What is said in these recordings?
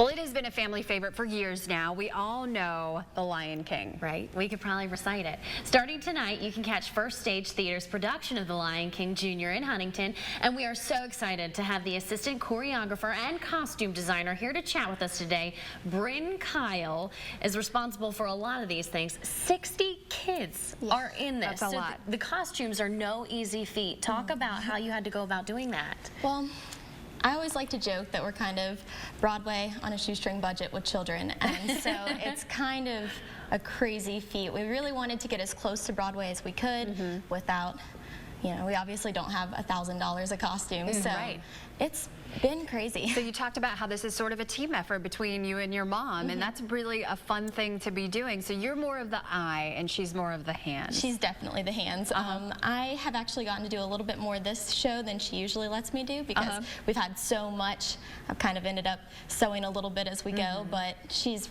Well, it has been a family favorite for years now. We all know The Lion King. Right? We could probably recite it. Starting tonight, you can catch First Stage Theater's production of The Lion King Jr. in Huntington, and we are so excited to have the assistant choreographer and costume designer here to chat with us today. Bryn Kyle is responsible for a lot of these things. 60 kids are in this. That's a lot. The costumes are no easy feat. Talk about how you had to go about doing that. Well, I always like to joke that we're kind of Broadway on a shoestring budget with children, and so it's kind of a crazy feat. We really wanted to get as close to Broadway as we could without, you know, we obviously don't have $1,000 a costume, so it's been crazy. So you talked about how this is sort of a team effort between you and your mom, and that's really a fun thing to be doing. So you're more of the eye, and she's more of the hands. She's definitely the hands. I have actually gotten to do a little bit more this show than she usually lets me do because we've had so much. I've kind of ended up sewing a little bit as we go, but she's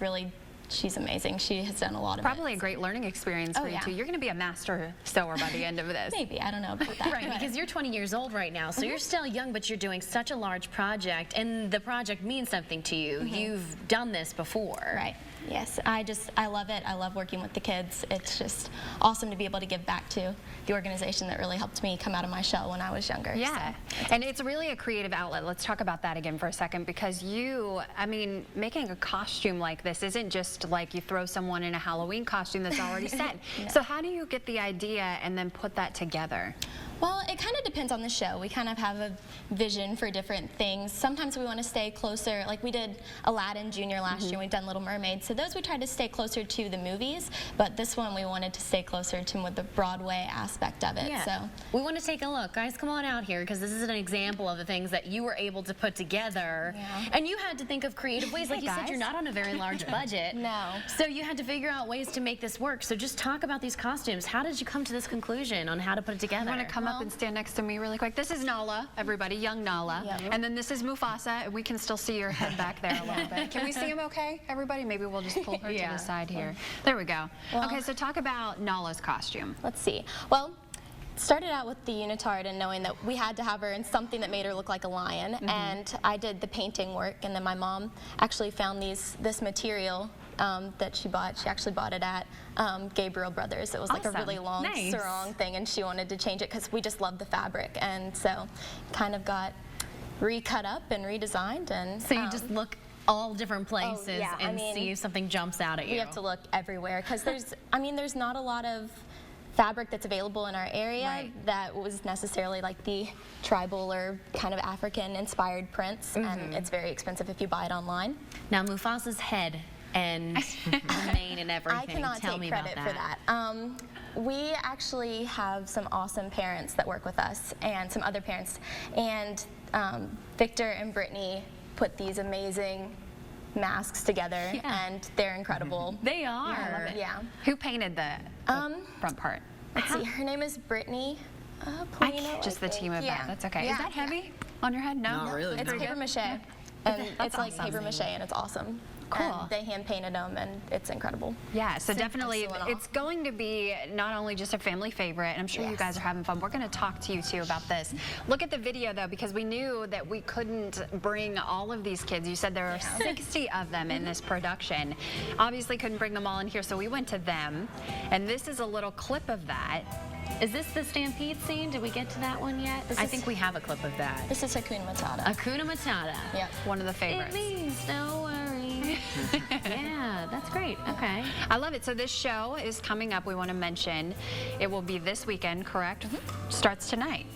amazing. She has done a lot of Probably a great learning experience for you too. You're going to be a master sewer by the end of this. Maybe, I don't know about that. Right, because you're 20 years old right now, so you're still young, but you're doing such a large project, and the project means something to you. You've done this before. Right. Yes, I love it. I love working with the kids. It's just awesome to be able to give back to the organization that really helped me come out of my shell when I was younger. Yeah, so and it's really a creative outlet. Let's talk about that again for a second, because I mean, making a costume like this isn't just like you throw someone in a Halloween costume that's already set. So how do you get the idea and then put that together? Well, it kind of depends on the show. We kind of have a vision for different things. Sometimes we want to stay closer, like we did Aladdin Jr. last year, we've done Little Mermaid. So those we tried to stay closer to the movies, but this one we wanted to stay closer to the Broadway aspect of it. Yeah. So we want to take a look. Guys, come on out here, because this is an example of the things that you were able to put together. And you had to think of creative ways. Like you said, you're not on a very large budget. No. So you had to figure out ways to make this work. So just talk about these costumes. How did you come to this conclusion on how to put it together? I want to come up and stand next to me really quick. This is Nala, everybody, young Nala. And then this is Mufasa. We can still see your head back there a little bit. Can we see him okay, everybody? Maybe we'll just pull her to the side here. There we go. Well, okay, so talk about Nala's costume. Let's see. Well, started out with the unitard and knowing that we had to have her in something that made her look like a lion, and I did the painting work, and then my mom actually found this material that she bought. She actually bought it at Gabriel Brothers. It was like a really long sarong thing, and she wanted to change it because we just loved the fabric, and so kind of got recut up and redesigned. And so you just look all different places and see if something jumps out at you. We have to look everywhere because there's not a lot of fabric that's available in our area that was necessarily like the tribal or kind of African inspired prints, and it's very expensive if you buy it online. Now Mufasa's head and the mane and everything. I cannot take credit for that. We actually have some awesome parents that work with us, and some other parents, and Victor and Brittany put these amazing masks together, and they're incredible. They are. Yeah, I love it. Yeah. Who painted the front part? Let's see. Her name is Brittany. Just the team of that. That's okay. Is that heavy on your head? No, not really. It's paper mache, and it's like paper mache, and it's awesome. Cool. And they hand painted them, and it's incredible. Yeah, so definitely it's going to be not only just a family favorite, and I'm sure you guys are having fun. We're going to talk to you too about this. Look at the video though, because we knew that we couldn't bring all of these kids. You said there are 60 of them in this production. Obviously couldn't bring them all in here, so we went to them, and this is a little clip of that. Is this the Stampede scene? Did we get to that one yet? I think we have a clip of that. This is Hakuna Matata. Hakuna Matata. Yep. One of the favorites. It means no worry. Yeah, that's great. Okay. I love it. So this show is coming up. We want to mention it will be this weekend, correct? Starts tonight,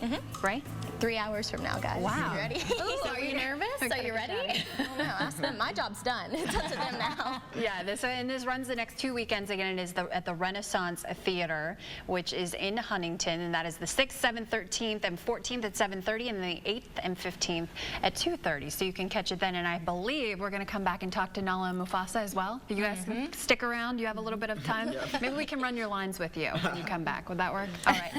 right? 3 hours from now, guys. Wow. You ready? Ooh, are you nervous? Are you ready? I don't know. Ask them. My job's done. It's up to them now. Yeah, this runs the next 2 weekends. Again, it is at the Renaissance Theater, which is in Huntington, and that is the 6th, 7th, 13th, and 14th at 7:30, and the 8th and 15th at 2:30. So you can catch it then, and I believe we're going to come back and talk to Nala and Mufasa as well. You guys stick around. You have a little bit of time. Maybe we can run your lines with you when you come back. Would that work? All right.